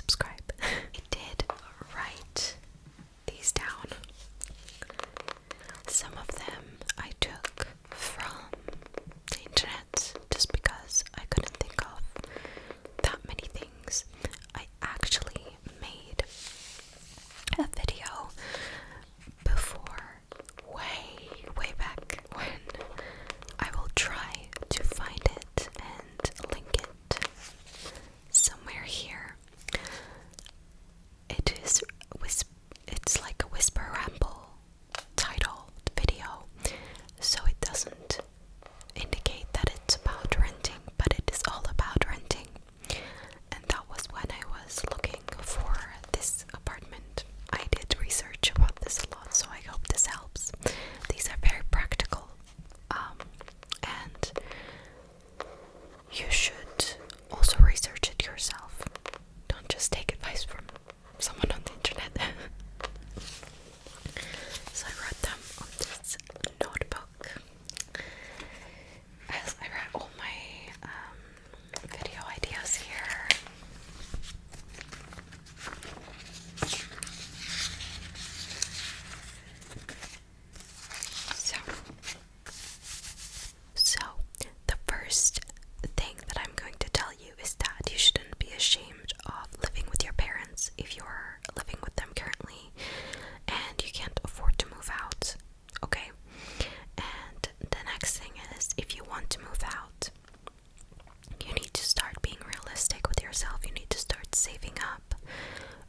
subscribe. I did write these down. Some of them I took from the internet just because I couldn't think of that many things. I actually made a video before, way back when. I will try to find it and link it somewhere here. It's like a whisper ramble title video, so it doesn't indicate that it's about renting, but it is all about renting. And that was when I was looking for this apartment. I did research about this a lot, so I hope this helps. These are very practical, and you should also research it yourself. Don't just take advice from someone on the internet. So I wrote them on this notebook as I write all my video ideas here. So the first thing that I'm going to tell you is that you shouldn't be ashamed of living with your parents if you're living with them currently and you can't afford to move out, okay? And the next thing is, if you want to move out, you need to start being realistic with yourself. You need to start saving up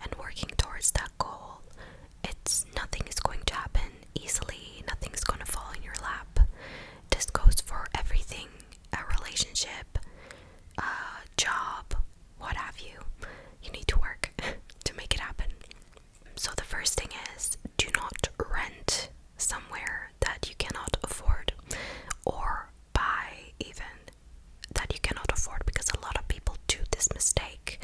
and working towards that goal. Nothing is going to happen easily. Nothing's going to fall in your lap. This goes for everything: a relationship, a job, what have you. You need to work to make it happen. So the first thing is, do not rent somewhere that you cannot afford, or buy even that you cannot afford, because a lot of people do this mistake.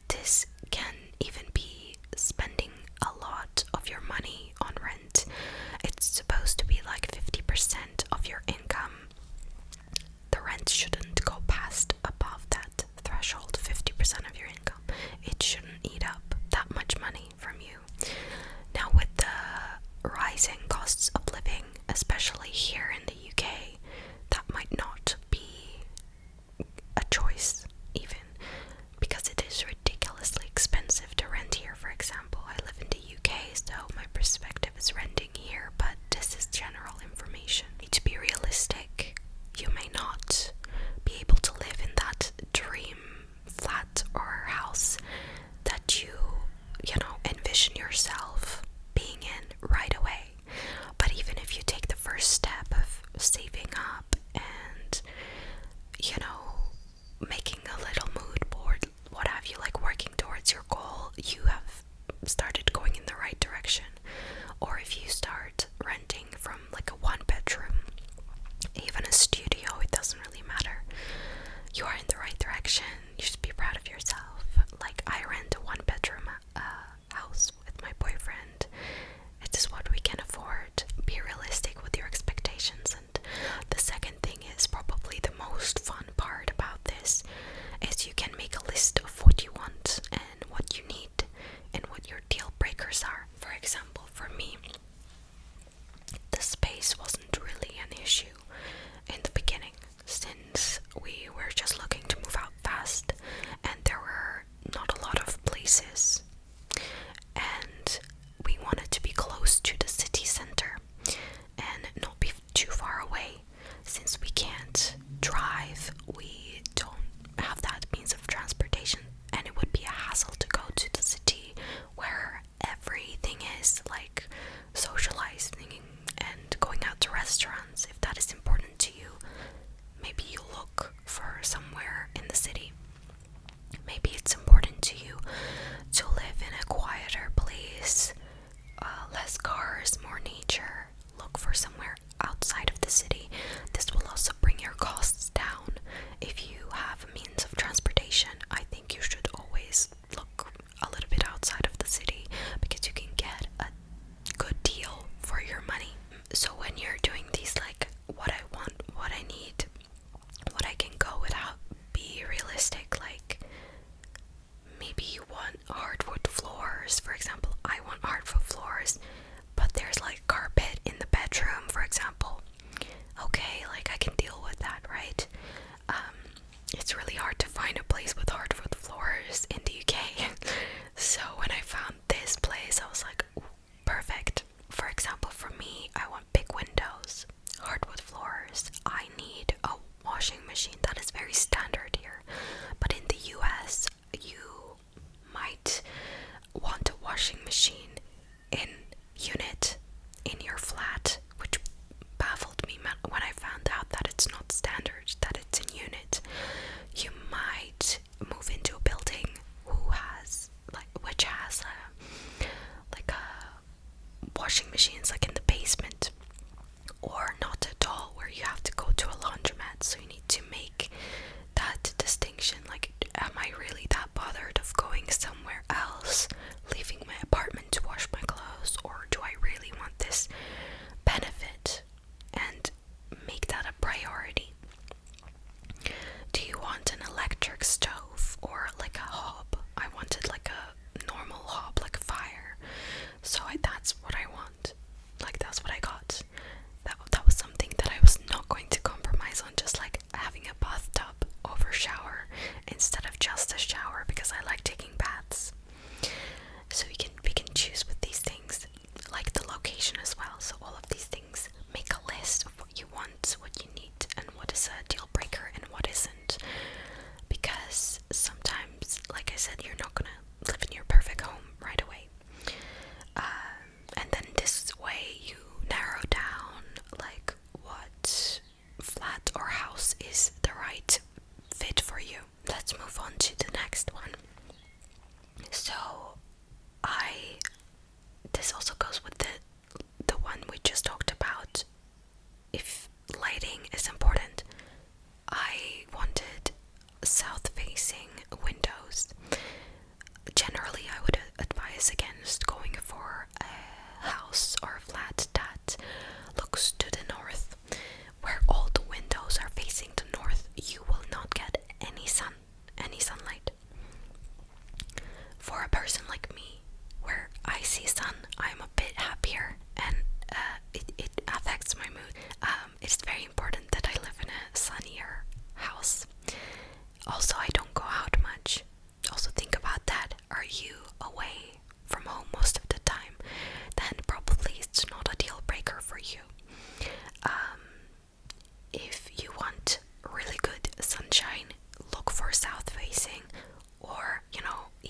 This can even be spending a lot of your money on rent. It's supposed to be like 50% of your income. The rent shouldn't go past above that threshold, 50% of your income. It shouldn't eat up that much money from you. Now, with the rising costs of living, especially here in the UK, that might not be a choice even, because it is ridiculously expensive to rent here. For example, I live in the UK, so my perspective is renting here, but this is general information. You need to be realistic. You may not be able to live in that dream flat or house that you envision yourself being in right away. But even if you take the first step of saving up and, making a little mood board, what have you, like working towards your goal, you have started going in the right direction. Or if you start renting from like a 1-bedroom, even a studio, it doesn't really matter. You are in the right direction. You should be proud of yourself. Like, I rent a 1-bedroom house with my boyfriend. It is what we can afford. Be realistic with your expectations. And the second thing is probably the most fun part about this, is you can make a list of what you want and what you need and what your deal breakers are. For example, for me, the space wasn't really an issue in the beginning, since we were just looking to move out fast and there were not a lot of places, and we wanted to be close to the city center and not be too far away. Since we can't drive, we don't have that means of transportation, and it would be a hassle to go to the city where everything is like socializing and going out to restaurants. If that is important to you, maybe you look for somewhere in the city. Maybe it's important to you to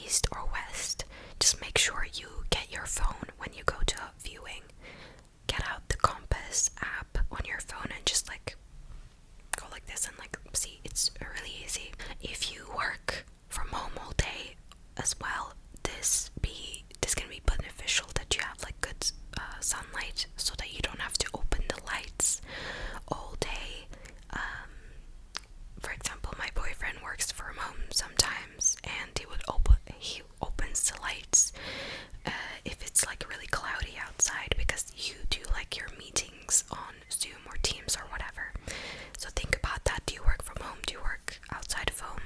east or west. Just make sure you get your phone when you go to a viewing. Get out the compass app on your phone and just like go like this and like see. It's really easy. If you work from home all day as well, this can be beneficial that you have like good sunlight, so that you don't have to open the lights all day. For example, my boyfriend works from home sometimes, and he opens the lights if it's like really cloudy outside, because you do like your meetings on Zoom or Teams or whatever. So think about that. Do you work from home? Do you work outside of home?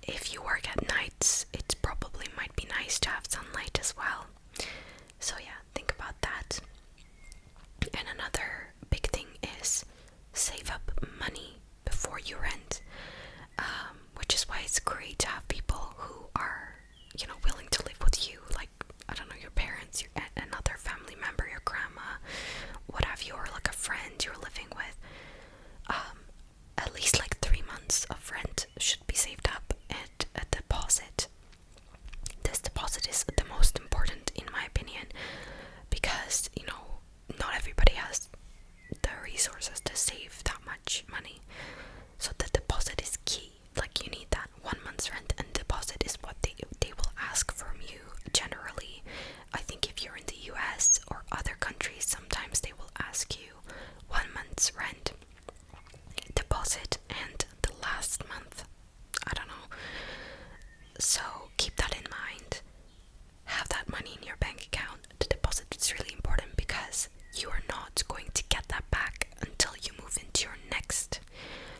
If you work at nights, it probably might be nice to have sunlight as well. So yeah, think about that. And another big thing is save up money before you rent, which is why it's great to have people who are, willing to live with you, like, I don't know, your parents, another family member, your grandma, what have you, or like a friend you're living with. At least like 3 months of rent should be saved up, and a deposit. This deposit is the most important in my opinion, because not everybody has the resources to save that much money. So the deposit is key. Like, you need that 1 month's rent, and deposit is what they will ask from you generally. I think if you're in the US or other countries, sometimes they will ask you 1 month's rent, deposit, and the last month, I don't know. So keep that in mind. Have that money in your bank account. The deposit is really important because you are not going to get that back until you move into your next.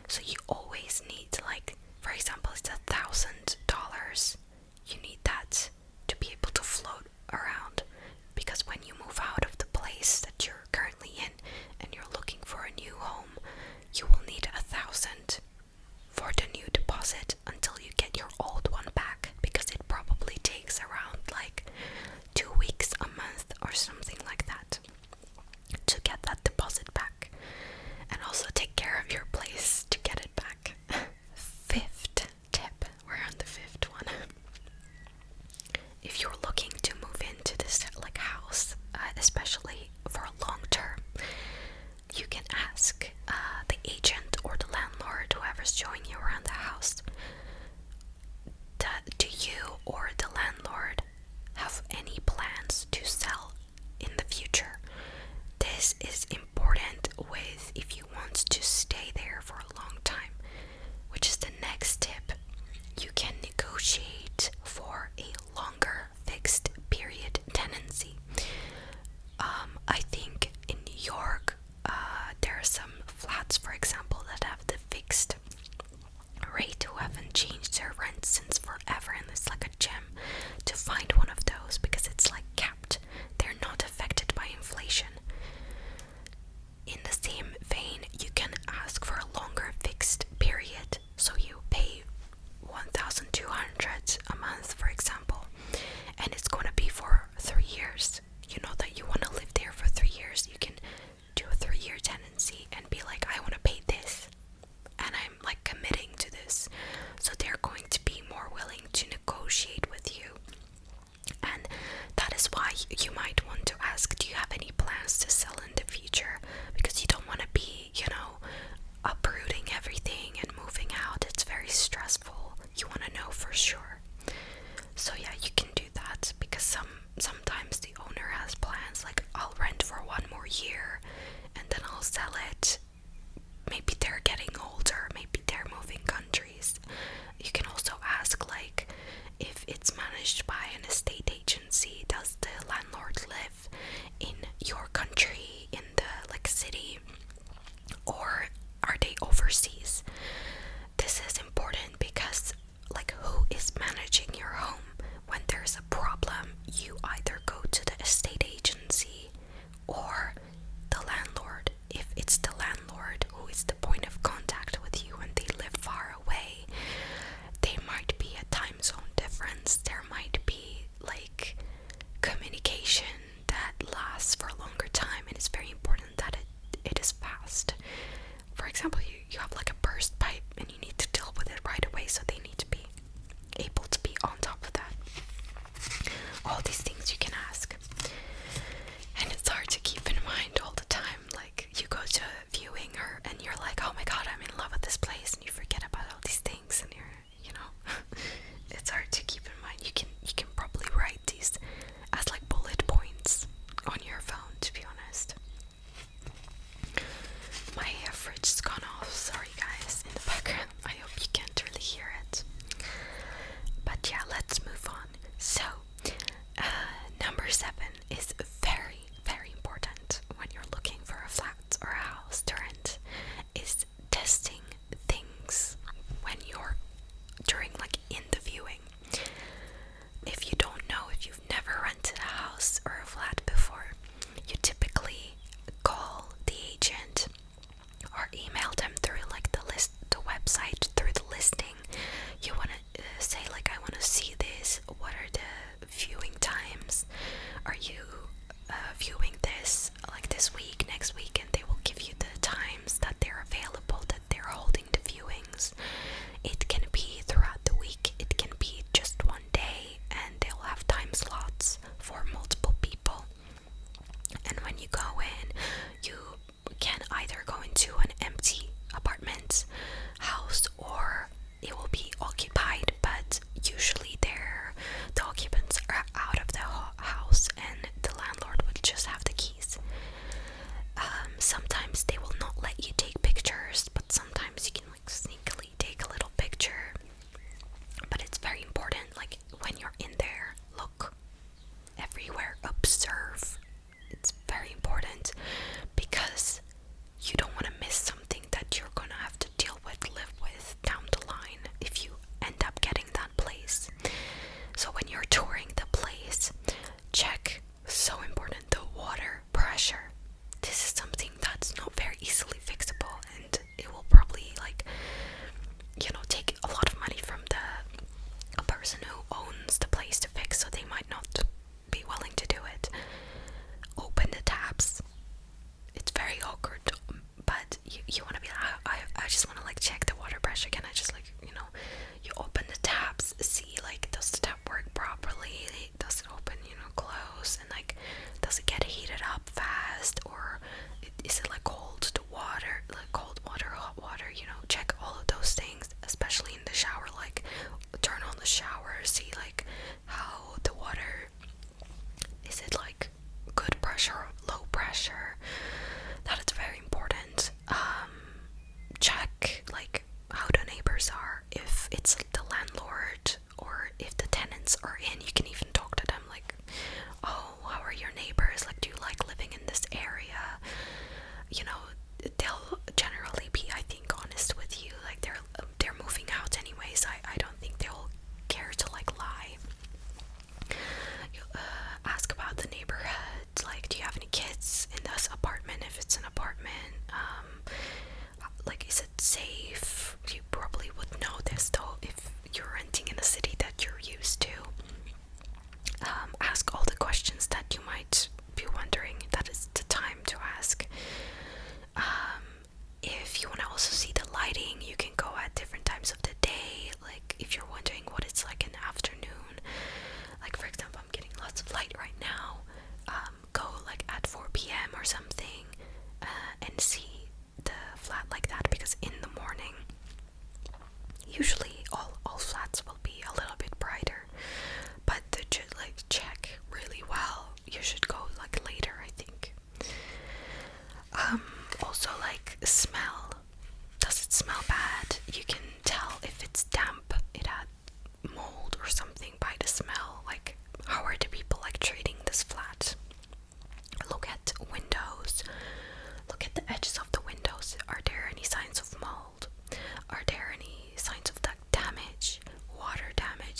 So you always need, like, for example, it's $1,000. You need that to be able to float around, because when you move out of the place that you're currently in and you're looking for a new home, you will need 1,000 for the new deposit until you get your old one back, because it probably takes around like 2 weeks, a month, or something like that to get that deposit back, and also take care of your place to get it back. Fifth tip, we're on the fifth one. If you're looking to move into this like house, especially for a long term, you can ask the agent or the landlord, whoever's showing you around the house, do you or the landlord have any plans to sell in the future? This is important with if you want to stay there for a long time, which is the next tip. You can negotiate for a longer fixed period tenancy. I think in New York, there are some flats, for example, that have the fixed rate, who haven't changed their rent since forever, and it's like a gem to find one of those because it's like capped. They're not affected by inflation. In the same vein, you can ask for a longer fixed period, so you pay $1,200 a month, for example, and it's going to be for 3 years. You know that you want to live there for 3 years. You can do a 3-year tenancy and be like, I want to pay this, and I'm like committing to this. So they're going to be more willing to negotiate with you. And that is why you might want to ask, do you have any plans to sell in the future? Because you don't want to be, uprooting everything and moving out. It's very stressful. You want to know for sure. So yeah, you can do that, because sometimes the owner has plans like, I'll rent for 1 more year and then I'll sell it. Maybe they're getting older, maybe they're moving countries. You can also ask, like, if it's managed by an estate agency, does the landlord live in your country, in the like city, or are they overseas? This is important because, like, who is managing your home? When there's a problem, you either go to the estate agency or the landlord. If it's the landlord who is the point of contact with you and they live far away,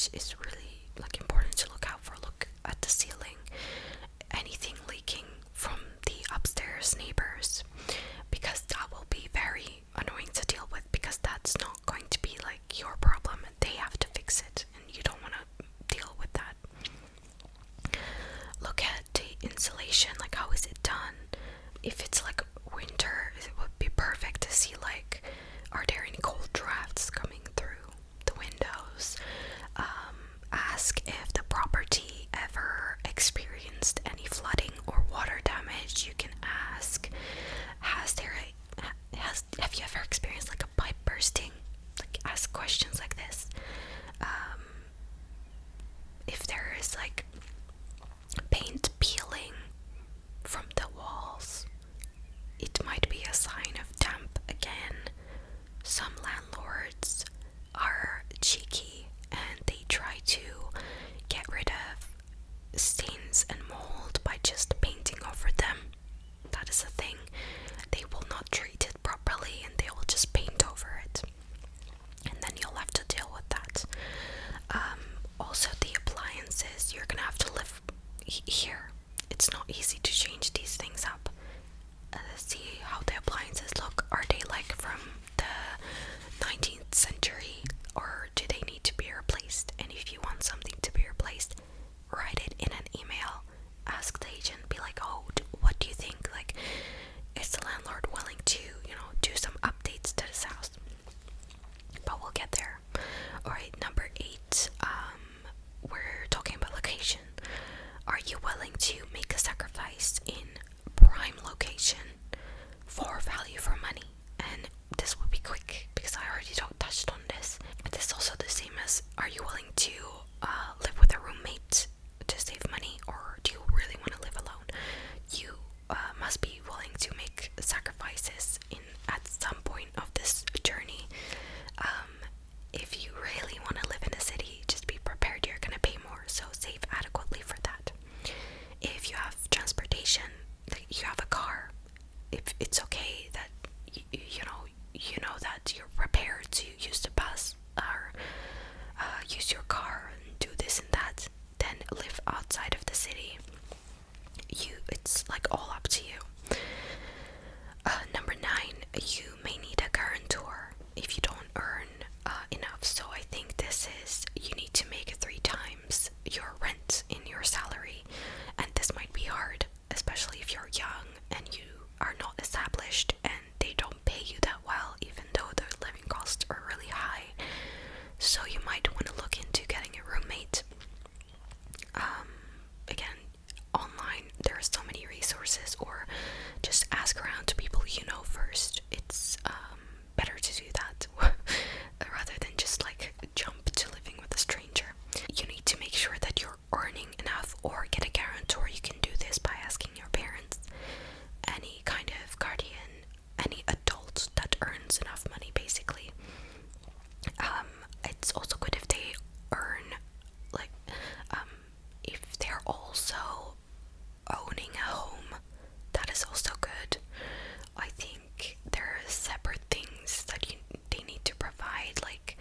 damage is really like important to look out for. Look at the ceiling, anything leaking from the upstairs neighbors, because that will be very annoying to deal with, because that's not going to be like your problem and they have to fix it, and you don't want to deal with that. Look at the insulation, like how is it done. If it's like winter, it would be perfect to see like, are there any cold drafts coming through the windows. Ask if the property ever experienced any flooding or water damage. You can ask, have you ever experienced like a pipe bursting? Like, ask questions like this. If there is like paint peeling from the walls, it might be a sign of damp again. Some landlords are cheeky and they try to get rid of stains and mold by just painting over them. That is a thing. They will not treat it properly and they will just paint over it. And then you'll have to deal with that. Also, the appliances, you're gonna have to live here. It's not easy to change these things up. See how the appliances look. Are they like from the 19th century, or do they need to be replaced? And if you want something to be replaced, write it in an email. Ask the agent, be like, oh, what do you think? Like, is the landlord willing to, do some updates to this house? But we'll get there. Alright, number 8, we're talking about location. Are you willing to make a sacrifice in prime location for value for money? And this will be quick because I already touched on this. This is also the same as, are you willing to live with a roommate to save money, or do you really want to live alone? You must be willing to make sacrifices at some point of this journey. If you really want to live in a city, just be prepared you're going to pay more, so save adequately for that. If you have transportation, like you have a car, if it's okay that you know that you're prepared to use the bus or use your car and do this and that, then live outside of the city. It's like all up to you. Number 9, you may need a guarantor if you don't earn enough. So I think this is, you need to make 3 times your rent in your salary, and this might be hard, especially if you're young and you are not established and they don't pay you that well, even though the living costs are really high. So you might want to look into getting a roommate. Again, online there are so many resources, or just ask around to people you know first. It's better to do that rather than just like jump to living with a stranger. You need to make sure that you're earning enough, or get a guarantor. You can do this by asking your parents, any kind of guardian, any adult that earns enough money basically. It's also good if they earn, like, if they're also owning a home. That is also good. I think there are separate things that they need to provide. Like,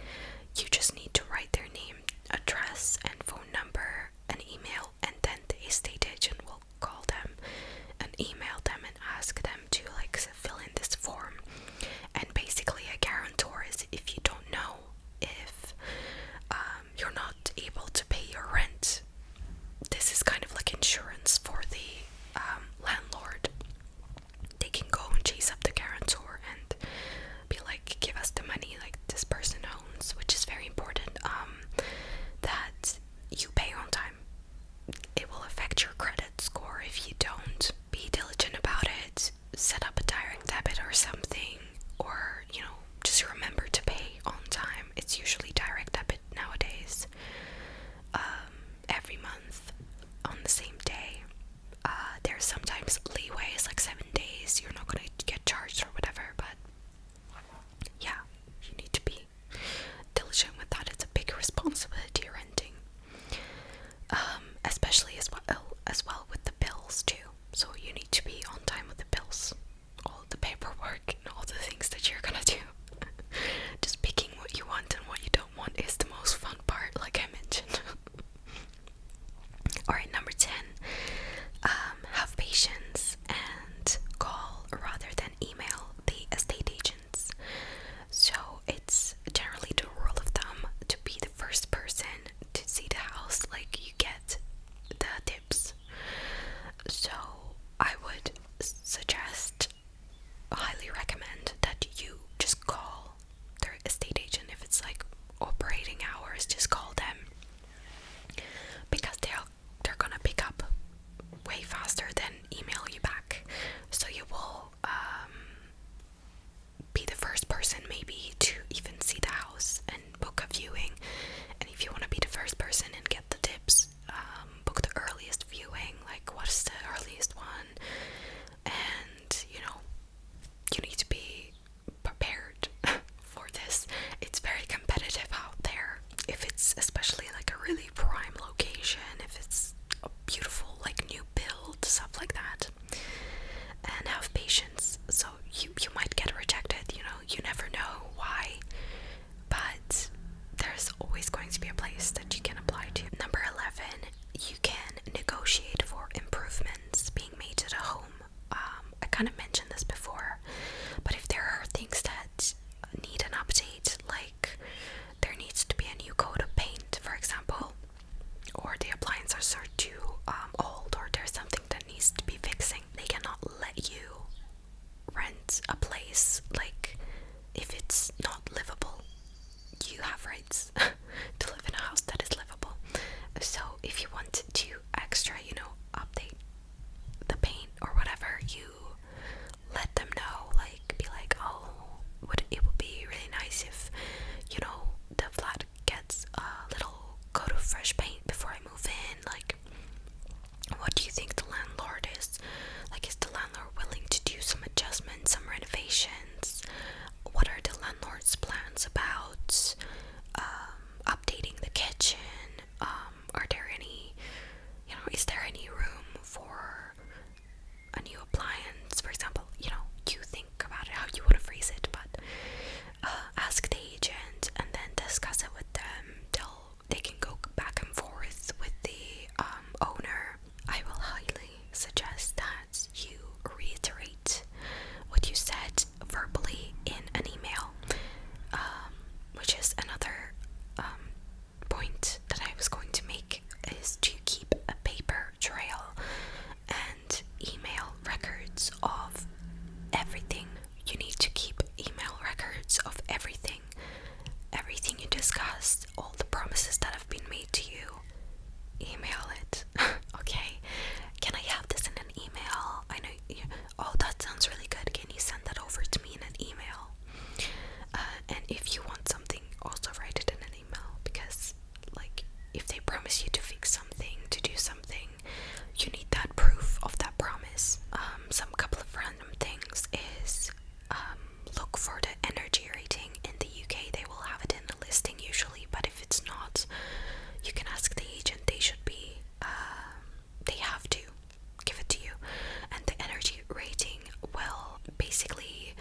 you just need to write their name, address, and phone number, an email, and then the estate agent will call them and email them and ask them to like fill in this form. And basically a guarantor is if you don't know if you're not able to pay your rent. This is kind of like insurance for the landlord. They can go and chase up the guarantor and be like, give us the money like this person owns, which is very important, that you pay on time. It will affect your credit score if you don't. Be diligent about it. Set up a direct debit or something, or just remember to pay on time. It's usually direct debit nowadays, every month on the same day. There's sometimes leeways, like 7 days you're not gonna get charged or whatever, but yeah, you need to be diligent with that. It's a big responsibility renting, especially as well with the bills too. So you need to be on time with the bills, all the paperwork and all the things that you're gonna do. Just picking what you want and what you don't want is the most fun part, like I mentioned. point that I was going to make is to keep a paper trail and email records of everything. You need to keep email records of everything. Everything you discussed, all the promises that have been made to you. Email it. Okay? Can I have this in an email? I know oh, that sounds really good. Can you send that over to me in an email? And if you want something, also write it in an email, because like if they promise you to fix something, to do something, you need that proof of that promise. Some couple of random things is look for the energy rating. In the UK they will have it in the listing usually, but if it's not, you can ask the agent. They should be they have to give it to you, and the energy rating will basically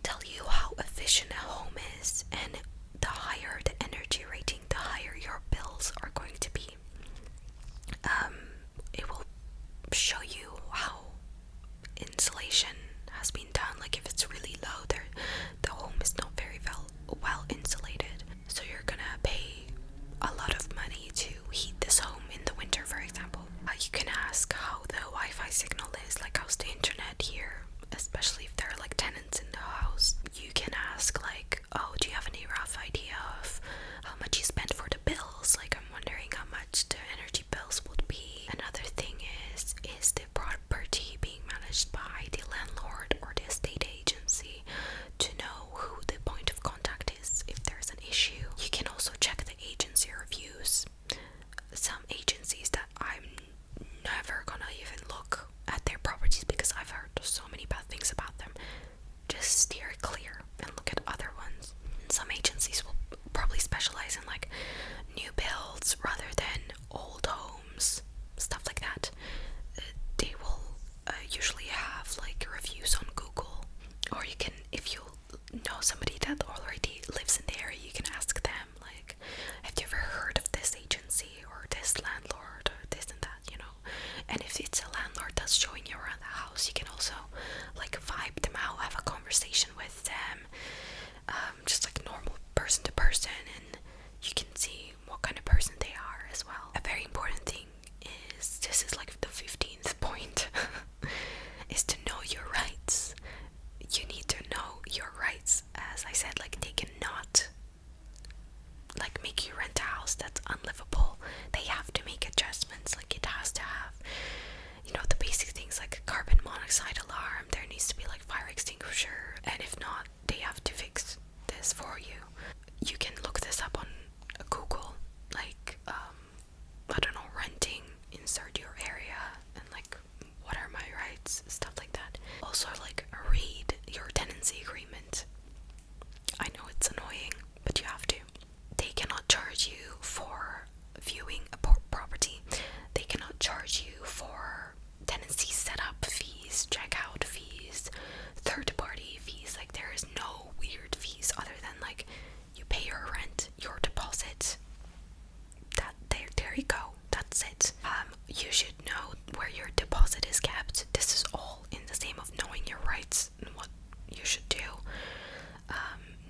tell you how efficient a home is, and the higher the energy rating, the higher your bills are going to be. It will show you how insulation has been done. Like if it's really low, the home is not very well insulated, so you're gonna pay a lot of money to heat this home in the winter, for example. You can ask how the Wi-Fi signal is, like how's the internet here, especially if there are like tenants in the house. You can ask like, oh, do you have any rough idea of how much you spent for the bills? Like I'm wondering how much the energy bills would be. Another thing is the property being managed by the landlord or the estate agency, to know who the point of contact is if there's an issue. You can also check the agency reviews. Some agencies that I'm never gonna even look at their properties because I've heard so many bad things about them. Just steer clear and look at other ones. Some agencies will probably specialize in like new builds rather than old homes, stuff like that. They will usually have like reviews on Google, or you can, if you know somebody that already lives in the area, you can ask them like, have you ever heard of this agency or this landlord or this and that, you know? And if it's a landlord that's showing you around the house, you can also like vibe them out, have a conversation with them, just like normal person to person, and you can see what kind of person they are as well. A very important thing is, this is like the 15th point, is to know your rights. You need to know your rights. As I said, like they cannot like make you rent a house that's unlivable. They have to make adjustments. Like it has to have, you know, the basic things like a carbon monoxide alarm. There needs to be like fire extinguisher, and if not, they have to fix this for you. You can look this up on Google, like I don't know, renting, insert your area, and like what are my rights, stuff like that. Also like read your tenancy agreement. I know it's annoying, but you have to. They cannot charge you for viewing a property. They cannot charge you for tenancy setup fees, checkout fees, third party fees. Like there is no weird fees other than like you pay your rent, your deposit. That there you go. That's it. You should know where your deposit is kept. This is all in the same of knowing your rights and what you should do.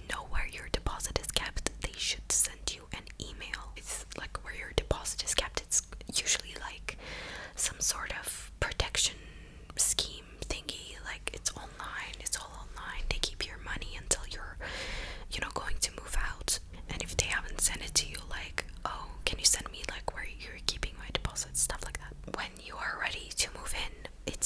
Know where your deposit is kept. They should send you an email. It's like where your deposit is kept. It's usually like some sort of protection scheme thingy. Like it's online. It's all online. They keep your money until you're, you know, going to move out. And if they haven't sent it to you, like, oh, can you send me like where you're keeping my deposit, stuff like that. When you are ready to move in, it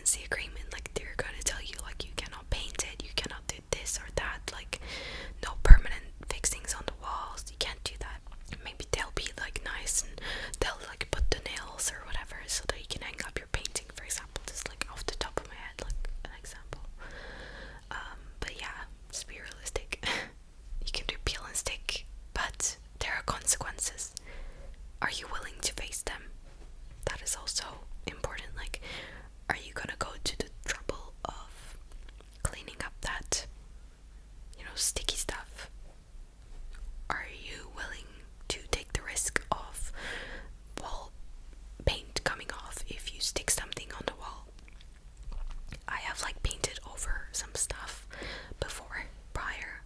tenancy agreement, like they're gonna tell you like you cannot paint it, you cannot do this or that, like no permanent fixings on the walls, you can't do that. Maybe they'll be like nice and they'll like put the nails or whatever so that you can hang up your painting, for example. Just like off the top of my head, like an example. But yeah, just be realistic. You can do peel and stick, but there are consequences. Are you willing to face them? That is also important. Like, are you gonna go to the trouble of cleaning up that, sticky stuff? Are you willing to take the risk of wall paint coming off if you stick something on the wall? I have like painted over some stuff before, prior,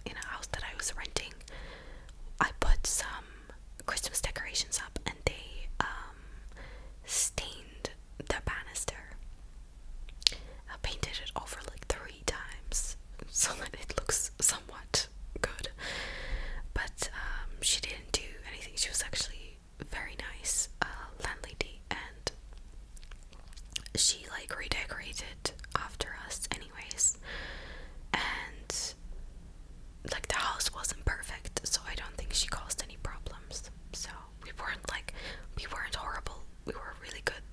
in a house that I was renting. I put some Christmas decorations up and they stained the banister. I painted it over like 3 times so that it looks somewhat good, but she didn't do anything. She was actually very nice landlady, and she like redecorated after us anyways, and like the house wasn't perfect, so I don't think she caused any problems. So we weren't horrible, we were really good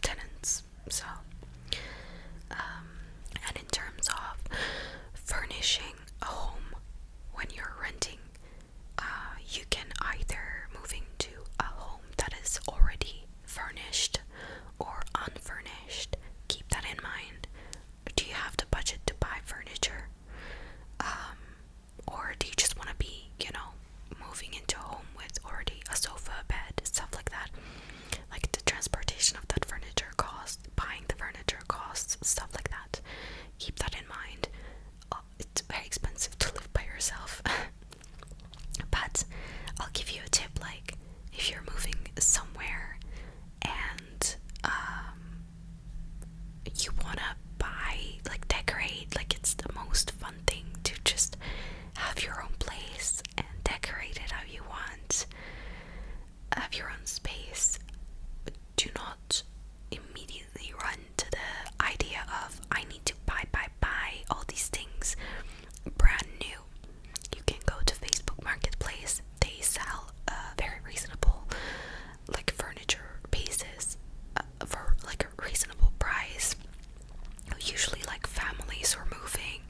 tenants. So and in terms of furnishing a home when you're renting, you can either move into a home that is already furnished or unfurnished. Keep that in mind. Do you have the budget to buy furniture? Or do you just want to be, moving into a home with already a sofa, a bed, stuff like that? Like the transportation of that furniture costs, buying the furniture costs, stuff like that. Keep that in mind. It's very expensive to live by yourself. But I'll give you a tip, like if you're moving somewhere and you wanna buy, like decorate, like it's the most fun thing to just have your own place and decorate it how you want, have your own space. Do not immediately run to the idea of I need to buy all these things brand new. You can go to Facebook Marketplace. They sell very reasonable like furniture pieces for like a reasonable price. Usually like families who are moving.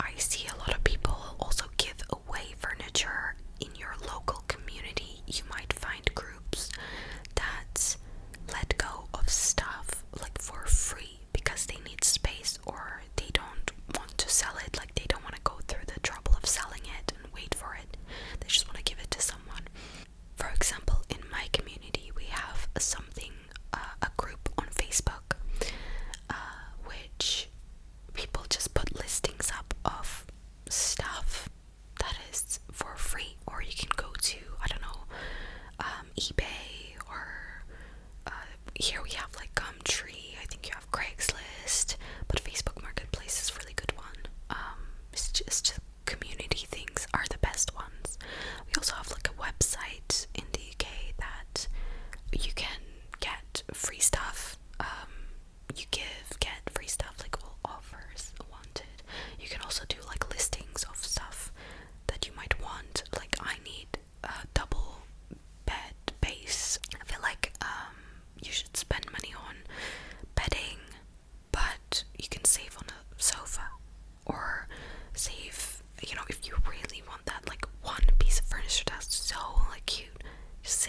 I see a lot of people also give away furniture in your local community. You might find groups that let go of stuff like for free because they need space, or they don't want to sell it, like they don't want to go through the trouble of selling it and wait for it. They just want to give it to someone. For example, in my community we have something, a group on Facebook, which people just put listings up of stuff that is for free, or you can go to, I don't know, eBay, or here we have like Gumtree, I think you have Craigslist, but Facebook Marketplace is a really good one. It's just community things are the best ones. We also have like a website in the UK that you can get free stuff. You get free stuff, like all offers wanted. You can also do like listings of stuff that you might want, like I need a double bed base. I feel like you should spend money on bedding, but you can save on a sofa, or save, if you really want that like one piece of furniture that's so like cute, just